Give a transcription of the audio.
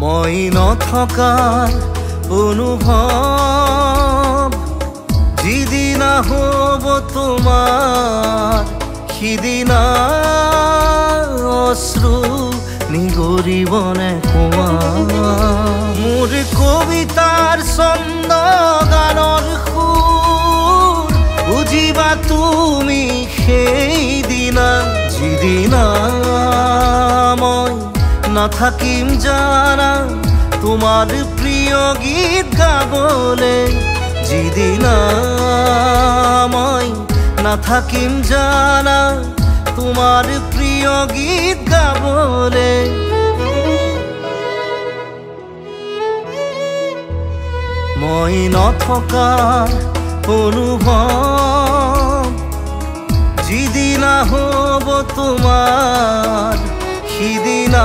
মই নথকাৰ অনুভৱ যিদিনা হ'ব তোমাৰ সিদিনা অশ্ৰু নিগৰিবনে কোৱা মোৰ কবিতাৰ ছন্দ গানৰ সুৰ বুজিবা তুমি সেইদিনা যিদিনা মই নাথাকিম জানা তোমাৰ প্ৰিয় গীত গাবলে যিদিনা মই নাথাকিম জানা তোমাৰ প্ৰিয় গীত গাবলে মই নথকাৰ অনুভৱ যিদিনা হ'ব তোমাৰ সিদিনা